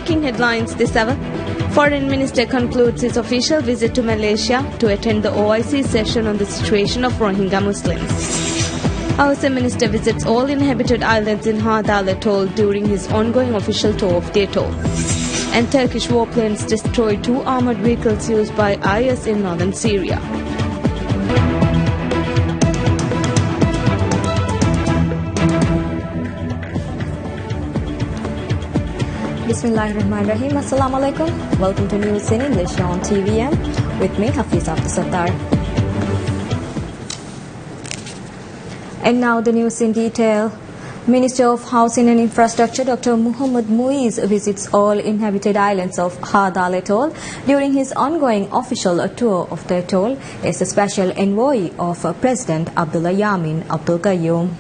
making headlines this hour. Foreign Minister concludes his official visit to Malaysia to attend the OIC session on the situation of Rohingya Muslims. Housing Minister visits all inhabited islands in Hadal Atoll during his ongoing official tour of the atoll. And Turkish warplanes destroyed 2 armored vehicles used by IS in northern Syria. Bismillahirrahmanirrahim. Assalamu alaikum. Welcome to News in English on TVM with me, Hafiz Abdul Sattar. And now the news in detail. Minister of Housing and Infrastructure Dr. Muhammad Muiz visits all inhabited islands of Hadal Atoll during his ongoing official tour of the atoll as a special envoy of President Abdullah Yamin Abdul Qayyum.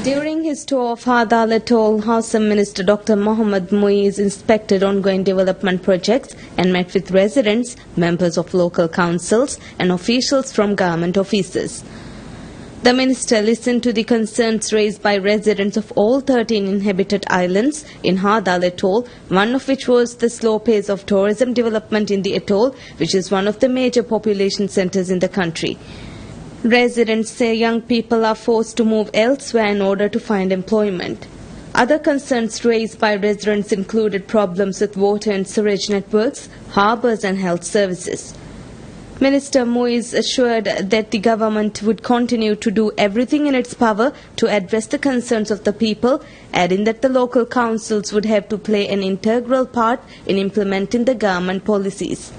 During his tour of Hadal Atoll, Housing Minister Dr. Muhammad Muiz inspected ongoing development projects and met with residents, members of local councils and officials from government offices. The minister listened to the concerns raised by residents of all 13 inhabited islands in Hadal Atoll, one of which was the slow pace of tourism development in the atoll, which is one of the major population centers in the country. Residents say young people are forced to move elsewhere in order to find employment. Other concerns raised by residents included problems with water and sewage networks, harbours and health services. Minister Muiz assured that the government would continue to do everything in its power to address the concerns of the people, adding that the local councils would have to play an integral part in implementing the government policies.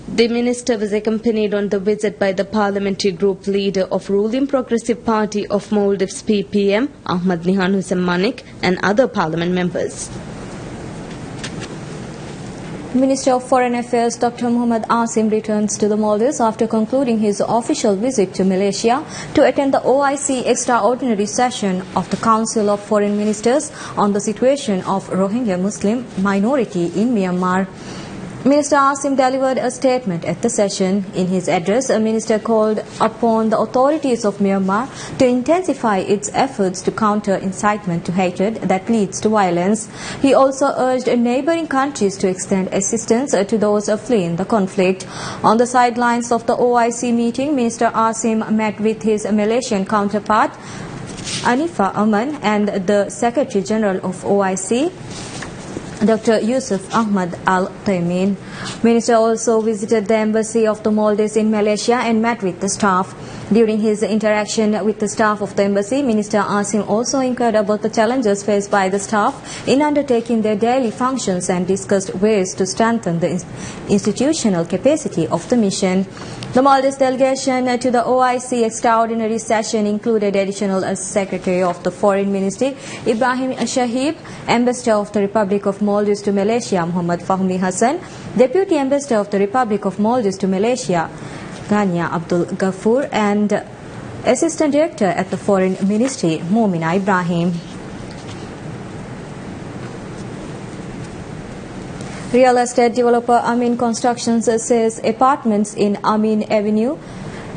The minister was accompanied on the visit by the parliamentary group leader of ruling Progressive Party of Maldives PPM, Ahmad Nihan Hussain Manik, and other parliament members. Minister of Foreign Affairs Dr. Muhammad Asim returns to the Maldives after concluding his official visit to Malaysia to attend the OIC extraordinary session of the Council of Foreign Ministers on the situation of Rohingya Muslim minority in Myanmar. Minister Asim delivered a statement at the session. In his address, a minister called upon the authorities of Myanmar to intensify its efforts to counter incitement to hatred that leads to violence. He also urged neighboring countries to extend assistance to those fleeing the conflict. On the sidelines of the OIC meeting, Minister Asim met with his Malaysian counterpart, Anifa Aman, and the Secretary General of OIC, Dr. Yusuf Ahmad Al-Taimin. Minister also visited the embassy of the Maldives in Malaysia and met with the staff. During his interaction with the staff of the embassy, Minister Asim also inquired about the challenges faced by the staff in undertaking their daily functions and discussed ways to strengthen the institutional capacity of the mission. The Maldives delegation to the OIC extraordinary session included Additional Secretary of the Foreign Ministry Ibrahim Shahib, Ambassador of the Republic of Maldives to Malaysia Muhammad Fahmi Hassan, Deputy Ambassador of the Republic of Maldives to Malaysia Ghania Abdul Ghaffur, and Assistant Director at the Foreign Ministry Momina Ibrahim. Real estate developer Amin Constructions says apartments in Amin Avenue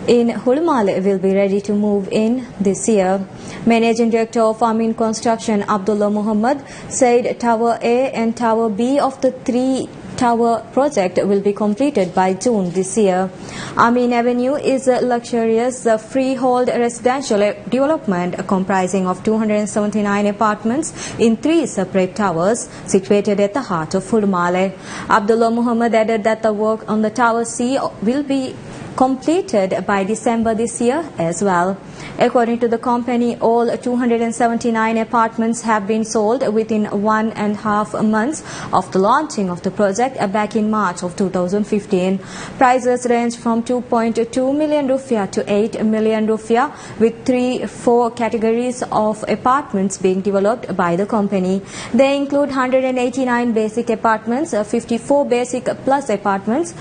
in Hulmale will be ready to move in this year. Managing Director of Amin Construction Abdullah Muhammad said Tower A and Tower B of the 3-tower project will be completed by June this year. Amin Avenue is a luxurious freehold residential development comprising of 279 apartments in 3 separate towers situated at the heart of Hulmale. Abdullah Muhammad added that the work on the Tower C will be completed by December this year as well. According to the company, all 279 apartments have been sold within 1.5 months of the launching of the project back in March of 2015. Prices range from 2.2 million rupiah to 8 million rupiah, with 3-4 categories of apartments being developed by the company. They include 189 basic apartments, 54 basic plus apartments,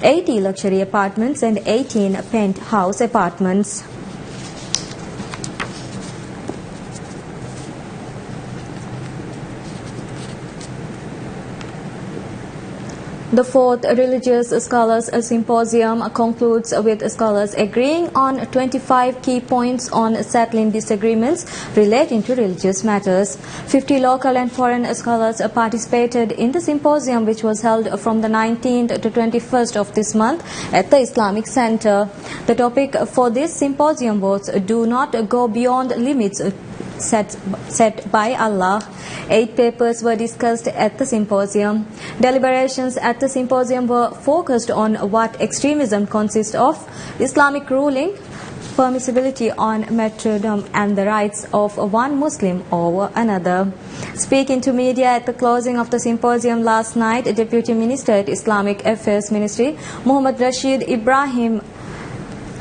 80 luxury apartments and 18 penthouse apartments. The fourth Religious Scholars Symposium concludes with scholars agreeing on 25 key points on settling disagreements relating to religious matters. 50 local and foreign scholars participated in the symposium, which was held from the 19th to 21st of this month at the Islamic Center. The topic for this symposium was "Do not go beyond limits set by Allah." 8 papers were discussed at the symposium. Deliberations at the symposium were focused on what extremism consists of, Islamic ruling, permissibility on martyrdom, and the rights of one Muslim over another. Speaking to media at the closing of the symposium last night, Deputy Minister at Islamic Affairs Ministry, Muhammad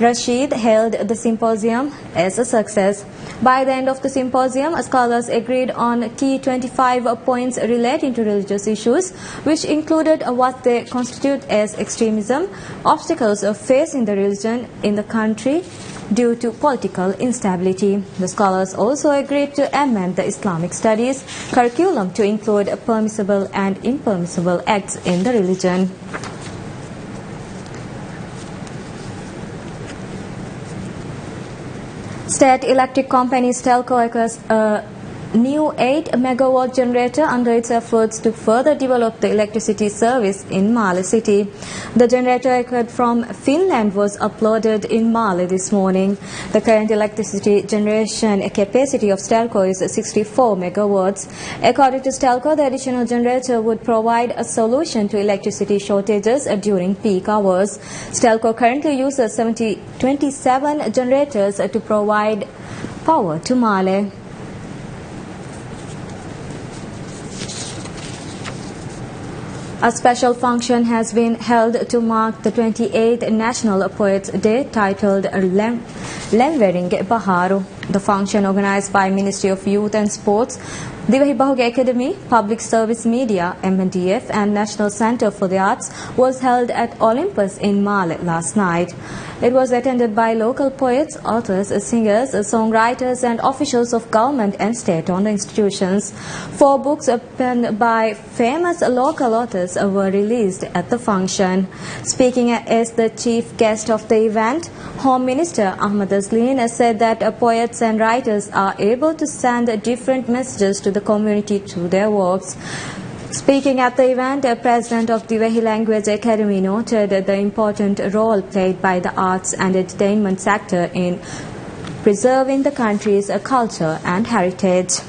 Rashid hailed the symposium as a success. By the end of the symposium, scholars agreed on key 25 points relating to religious issues, which included what they constitute as extremism, obstacles facing the religion in the country due to political instability. The scholars also agreed to amend the Islamic studies curriculum to include permissible and impermissible acts in the religion. State electric company Stelco acquires a new 8 megawatt generator under its efforts to further develop the electricity service in Male city. The generator acquired from Finland was uploaded in Male this morning. The current electricity generation capacity of Stelco is 64 megawatts. According to Stelco, the additional generator would provide a solution to electricity shortages during peak hours. Stelco currently uses 27 generators to provide power to Male. A special function has been held to mark the 28th National Poets' Day, titled Lemwering Baharu. The function, organized by Ministry of Youth and Sports, Divahi Bahuge Academy, Public Service Media, MNDF, and National Center for the Arts, was held at Olympus in Male last night. It was attended by local poets, authors, singers, songwriters, and officials of government and state-owned institutions. 4 books penned by famous local authors were released at the function. Speaking as the chief guest of the event, Home Minister Ahmad Azleen said that poets and writers are able to send different messages to the community through their works. Speaking at the event, the president of the Divahi Language Academy noted the important role played by the arts and entertainment sector in preserving the country's culture and heritage.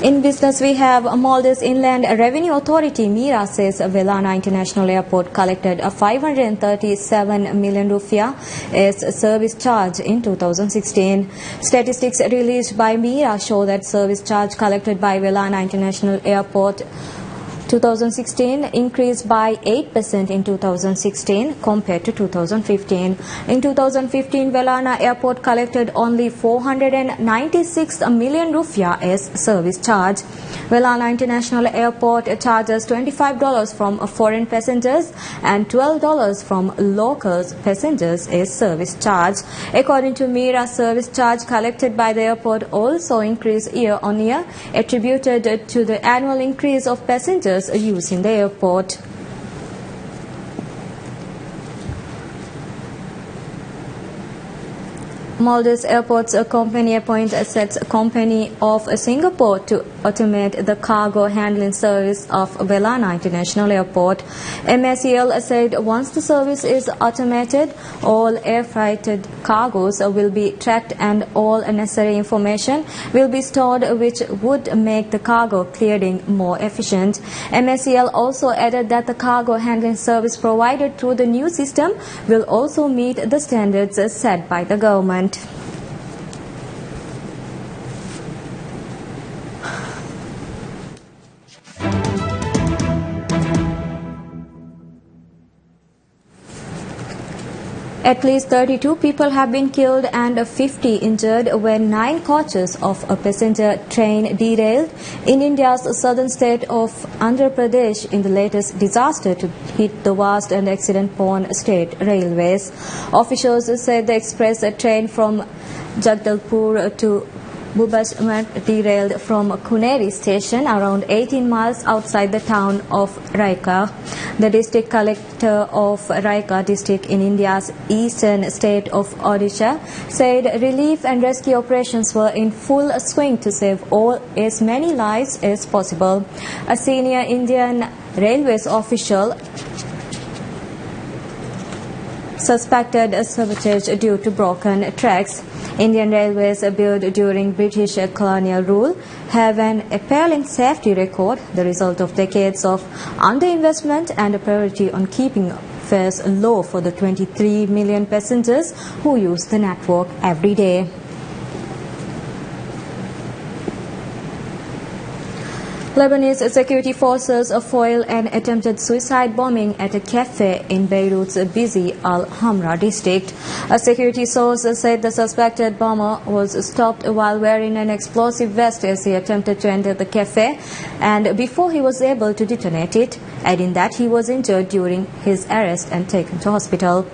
In business, we have Maldives Inland Revenue Authority, MIRA, says Velana International Airport collected 537 million rupiah as service charge in 2016. Statistics released by MIRA show that service charge collected by Velana International Airport 2016 increased by 8% in 2016 compared to 2015. In 2015, Velana Airport collected only 496 million rupiah as service charge. Velana International Airport charges $25 from foreign passengers and $12 from local passengers as service charge. According to MIRA, service charge collected by the airport also increased year on year, attributed to the annual increase of passengers using the airport. Maldives Airports Company appoints Assets Company of Singapore to automate the cargo handling service of Velana International Airport. MACL said once the service is automated, all air freighted cargoes will be tracked and all necessary information will be stored, which would make the cargo clearing more efficient. MACL also added that the cargo handling service provided through the new system will also meet the standards set by the government. At least 32 people have been killed and 50 injured when 9 coaches of a passenger train derailed in India's southern state of Andhra Pradesh in the latest disaster to hit the vast and accident-prone state railways. Officials said the express train from Jagdalpur to Bhubashwar derailed from Kuneri station around 18 miles outside the town of Raika. The district collector of Raika district in India's eastern state of Odisha said relief and rescue operations were in full swing to save as many lives as possible. A senior Indian Railways official suspected a sabotage due to broken tracks. Indian Railways, built during British colonial rule, have an appalling safety record, the result of decades of underinvestment and a priority on keeping fares low for the 23 million passengers who use the network every day. Lebanese security forces foiled an attempted suicide bombing at a cafe in Beirut's busy Al-Hamra district. A security source said the suspected bomber was stopped while wearing an explosive vest as he attempted to enter the cafe and before he was able to detonate it, adding that he was injured during his arrest and taken to hospital.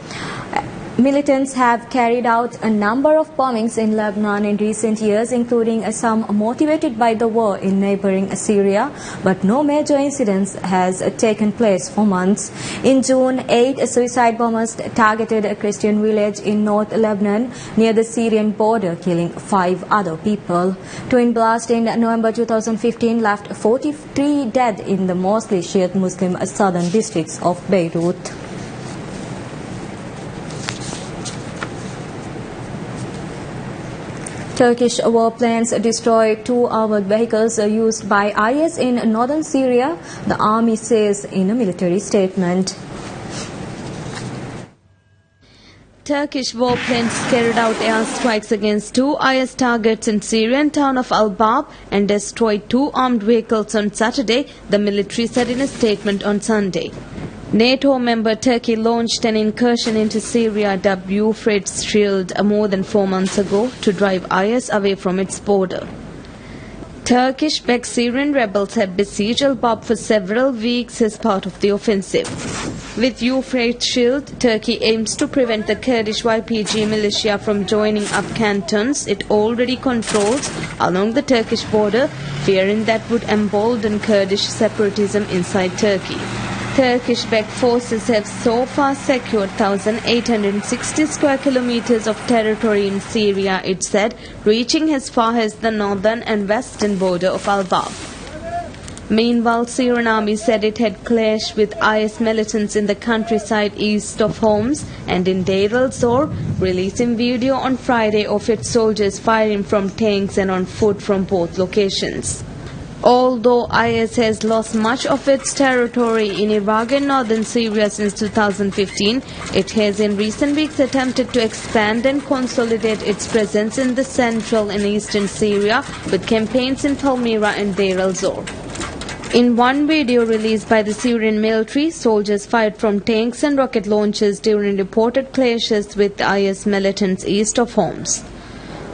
Militants have carried out a number of bombings in Lebanon in recent years, including some motivated by the war in neighboring Syria, but no major incidents has taken place for months. In June, 8 suicide bombers targeted a Christian village in North Lebanon near the Syrian border, killing 5 other people. Twin blast in November 2015 left 43 dead in the mostly Shiite Muslim southern districts of Beirut. Turkish warplanes destroyed 2 armored vehicles used by IS in northern Syria, the army says in a military statement. Turkish warplanes carried out airstrikes against 2 IS targets in Syrian town of Al-Bab and destroyed 2 armed vehicles on Saturday, the military said in a statement on Sunday. NATO member Turkey launched an incursion into Syria dubbed Euphrates Shield more than 4 months ago to drive IS away from its border. Turkish-backed Syrian rebels have besieged Al-Bab for several weeks as part of the offensive. With Euphrates Shield, Turkey aims to prevent the Kurdish YPG militia from joining up cantons it already controls along the Turkish border, fearing that would embolden Kurdish separatism inside Turkey. Turkish-backed forces have so far secured 1,860 square kilometers of territory in Syria, it said, reaching as far as the northern and western border of Al-Bab. Meanwhile, Syrian army said it had clashed with IS militants in the countryside east of Homs and in Deir el-Zor, releasing video on Friday of its soldiers firing from tanks and on foot from both locations. Although IS has lost much of its territory in Iraq and northern Syria since 2015, it has in recent weeks attempted to expand and consolidate its presence in the central and eastern Syria with campaigns in Palmyra and Deir el-Zor. In one video released by the Syrian military, soldiers fired from tanks and rocket launchers during reported clashes with IS militants east of Homs.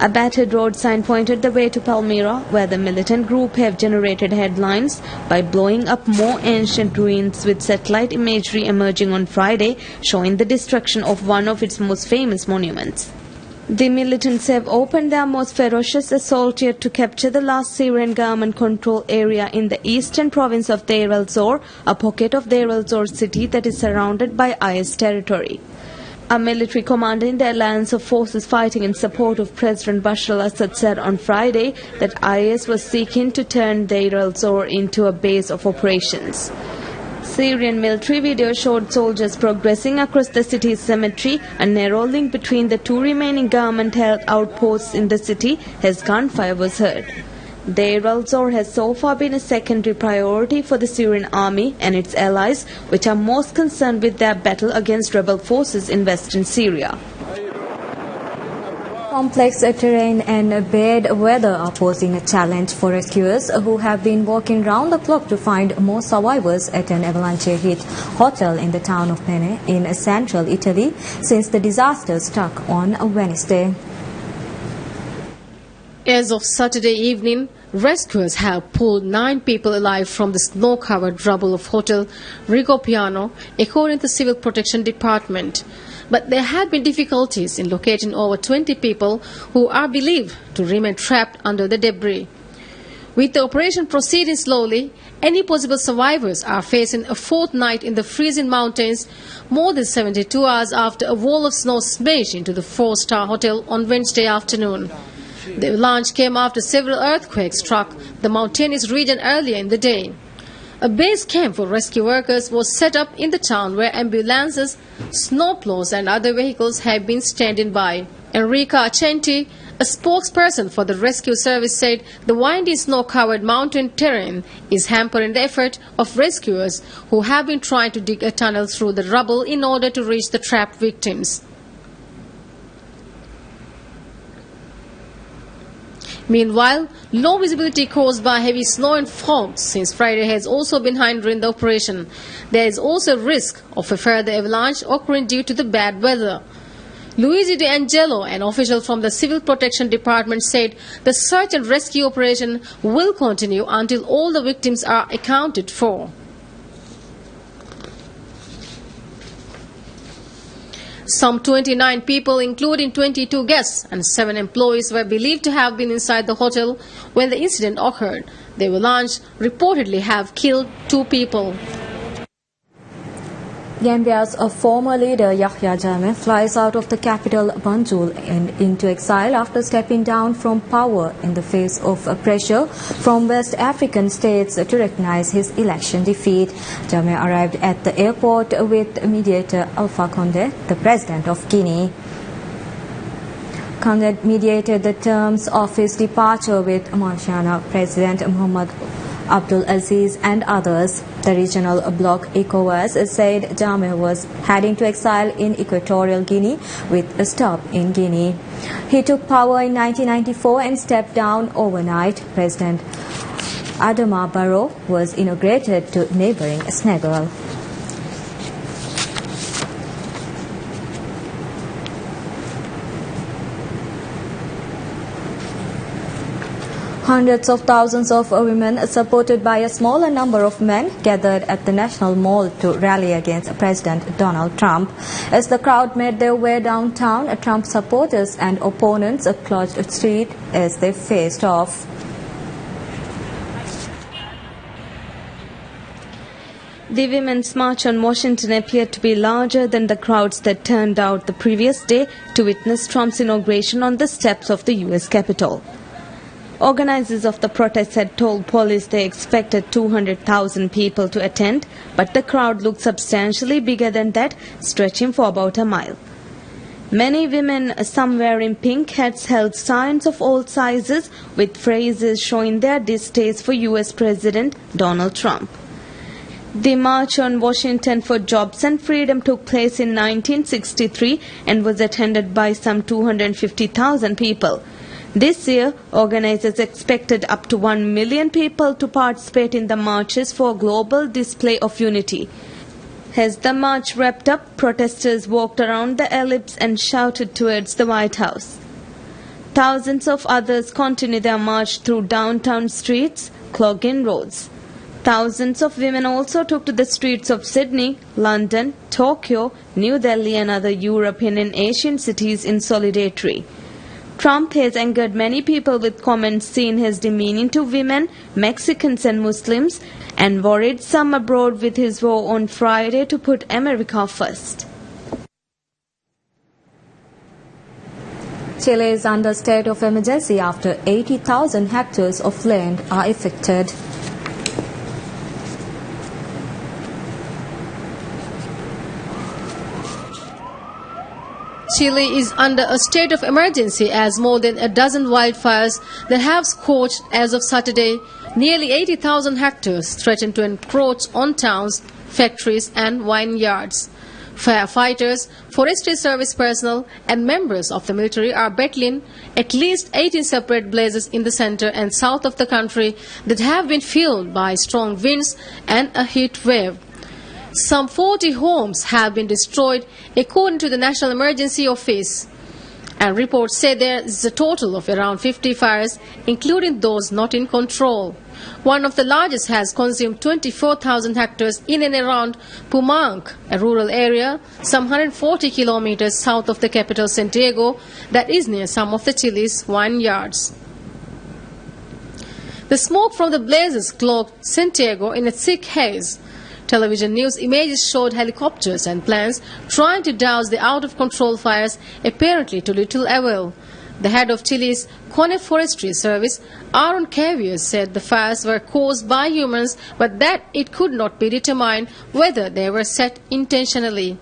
A battered road sign pointed the way to Palmyra, where the militant group have generated headlines by blowing up more ancient ruins with satellite imagery emerging on Friday, showing the destruction of one of its most famous monuments. The militants have opened their most ferocious assault yet to capture the last Syrian government control area in the eastern province of Deir el-Zor, a pocket of Deir el-Zor city that is surrounded by IS territory. A military commander in the alliance of forces fighting in support of President Bashar al-Assad said on Friday that IS was seeking to turn Deir el-Zor into a base of operations. Syrian military video showed soldiers progressing across the city's cemetery, a narrow link between the 2 remaining government-held outposts in the city as gunfire was heard. Deir el-Zor has so far been a secondary priority for the Syrian army and its allies, which are most concerned with their battle against rebel forces in western Syria. Complex terrain and bad weather are posing a challenge for rescuers who have been working round the clock to find more survivors at an avalanche-hit hotel in the town of Penne in central Italy since the disaster struck on Wednesday. As of Saturday evening, rescuers have pulled 9 people alive from the snow-covered rubble of Hotel Rigopiano, according to the Civil Protection Department. But there have been difficulties in locating over 20 people who are believed to remain trapped under the debris. With the operation proceeding slowly, any possible survivors are facing a fourth night in the freezing mountains, more than 72 hours after a wall of snow smashed into the 4-star hotel on Wednesday afternoon. The avalanche came after several earthquakes struck the mountainous region earlier in the day. A base camp for rescue workers was set up in the town where ambulances, snowplows and other vehicles have been standing by. Enrica Accenti, a spokesperson for the rescue service, said the windy snow-covered mountain terrain is hampering the effort of rescuers who have been trying to dig a tunnel through the rubble in order to reach the trapped victims. Meanwhile, low visibility caused by heavy snow and fog since Friday has also been hindering the operation. There is also risk of a further avalanche occurring due to the bad weather. Luigi De Angelo, an official from the Civil Protection Department, said the search and rescue operation will continue until all the victims are accounted for. Some 29 people, including 22 guests and 7 employees, were believed to have been inside the hotel when the incident occurred. The avalanche reportedly have killed 2 people. Gambia's former leader Yahya Jammeh flies out of the capital Banjul and into exile after stepping down from power in the face of pressure from West African states to recognize his election defeat. Jammeh arrived at the airport with mediator Alpha Condé, the president of Guinea. Condé mediated the terms of his departure with Mauritania President Mohamed Abdul Aziz and others. The regional bloc ECOWAS said Jammeh was heading to exile in Equatorial Guinea with a stop in Guinea. He took power in 1994 and stepped down overnight. President Adama Barrow was inaugurated to neighboring Senegal. Hundreds of thousands of women, supported by a smaller number of men, gathered at the National Mall to rally against President Donald Trump. As the crowd made their way downtown, Trump supporters and opponents clogged the street as they faced off. The Women's March on Washington appeared to be larger than the crowds that turned out the previous day to witness Trump's inauguration on the steps of the U.S. Capitol. Organizers of the protest had told police they expected 200,000 people to attend, but the crowd looked substantially bigger than that, stretching for about a mile. Many women, some wearing pink hats, held signs of all sizes with phrases showing their distaste for U.S. President Donald Trump. The March on Washington for Jobs and Freedom took place in 1963 and was attended by some 250,000 people. This year, organizers expected up to 1 million people to participate in the marches for a global display of unity. As the march wrapped up, protesters walked around the ellipse and shouted towards the White House. Thousands of others continued their march through downtown streets, clogging roads. Thousands of women also took to the streets of Sydney, London, Tokyo, New Delhi and other European and Asian cities in solidarity. Trump has angered many people with comments seen as demeaning to women, Mexicans and Muslims, and worried some abroad with his vow on Friday to put America first. Chile is under state of emergency after 80,000 hectares of land are affected. Chile is under a state of emergency as more than a dozen wildfires that have scorched as of Saturday nearly 80,000 hectares threaten to encroach on towns, factories and vineyards. Firefighters, forestry service personnel and members of the military are battling at least 18 separate blazes in the center and south of the country that have been fueled by strong winds and a heat wave. Some 40 homes have been destroyed according to the National Emergency Office. And reports say there is a total of around 50 fires, including those not in control. One of the largest has consumed 24,000 hectares in and around Pumang, a rural area some 140 kilometers south of the capital Santiago that is near some of the Chile's vineyards. The smoke from the blazes cloaked Santiago in a thick haze. Television news images showed helicopters and planes trying to douse the out-of-control fires, apparently to little avail. The head of Chile's CONEF Forestry Service, Aaron Cavier, said the fires were caused by humans, but that it could not be determined whether they were set intentionally.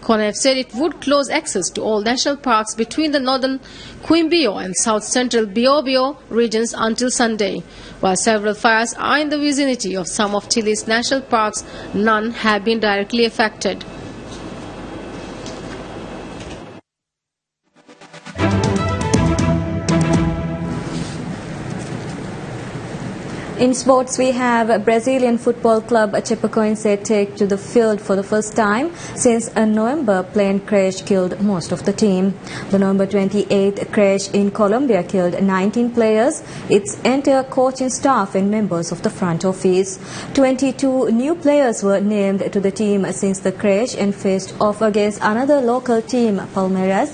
CONEF said it would close access to all national parks between the northern Quibdó and south-central Biobío regions until Sunday. While several fires are in the vicinity of some of Chile's national parks, none have been directly affected. In sports, we have Brazilian football club Chapecoense take to the field for the first time since a November plane crash killed most of the team. The November 28th crash in Colombia killed 19 players, its entire coaching staff and members of the front office. 22 new players were named to the team since the crash and faced off against another local team, Palmeiras,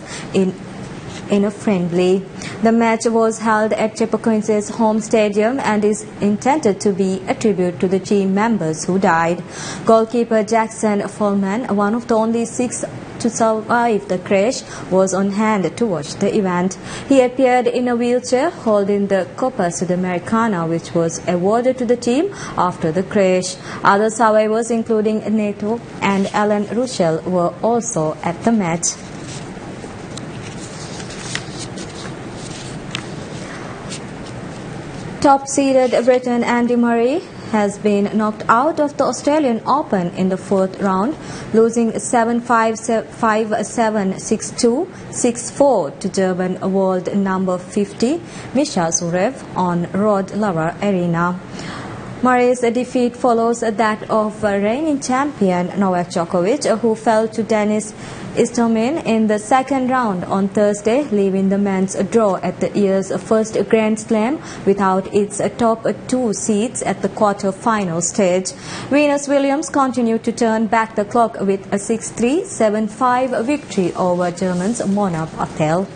in a friendly. The match was held at Chapecoense's home stadium and is intended to be a tribute to the team members who died. Goalkeeper Jackson Follman, one of the only 6 to survive the crash, was on hand to watch the event. He appeared in a wheelchair holding the Copa Sudamericana, which was awarded to the team after the crash. Other survivors, including Neto and Alan Ruschel, were also at the match. Top-seeded Briton Andy Murray has been knocked out of the Australian Open in the 4th round, losing 7-5, 5-7, 6-2, 6-4 to German world number 50 Misha Zverev on Rod Laver Arena. Murray's defeat follows that of reigning champion Novak Djokovic, who fell to Denis Istomin in the 2nd round on Thursday, leaving the men's draw at the year's first Grand Slam without its top 2 seeds at the quarter-final stage. Venus Williams continued to turn back the clock with a 6-3, 7-5 victory over German's Mona Patel.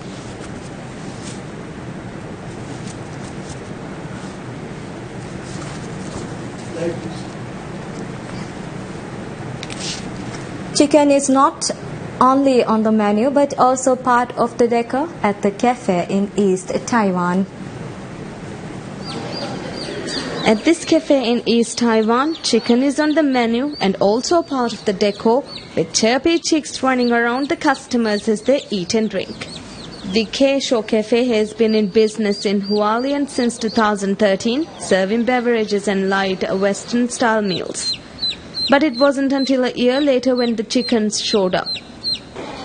Chicken is not only on the menu but also part of the decor at the cafe in East Taiwan. At this cafe in East Taiwan, chicken is on the menu and also part of the decor, with chirpy chicks running around the customers as they eat and drink. The K-Show Cafe has been in business in Hualien since 2013, serving beverages and light Western-style meals. But it wasn't until a year later when the chickens showed up.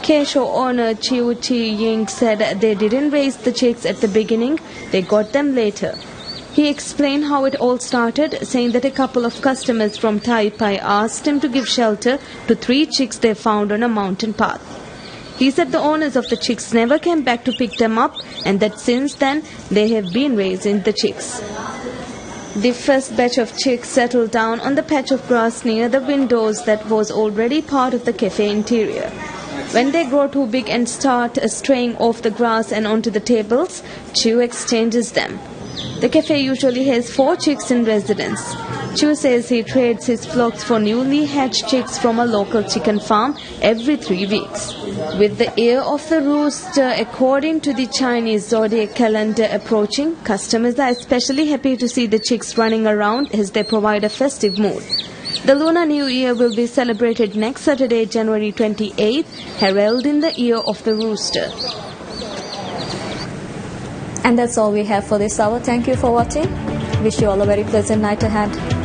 K-Show owner Chiu Chi Ying said they didn't raise the chicks at the beginning, they got them later. He explained how it all started, saying that a couple of customers from Taipei asked him to give shelter to 3 chicks they found on a mountain path. He said the owners of the chicks never came back to pick them up and that since then they have been raising the chicks. The first batch of chicks settled down on the patch of grass near the windows that was already part of the cafe interior. When they grow too big and start straying off the grass and onto the tables, Chiu exchanges them. The cafe usually has 4 chicks in residence. Chiu says he trades his flocks for newly hatched chicks from a local chicken farm every 3 weeks. With the year of the rooster according to the Chinese zodiac calendar approaching, customers are especially happy to see the chicks running around as they provide a festive mood. The Lunar New Year will be celebrated next Saturday, January 28th, heralding the year of the rooster. And that's all we have for this hour. Thank you for watching. Wish you all a very pleasant night ahead.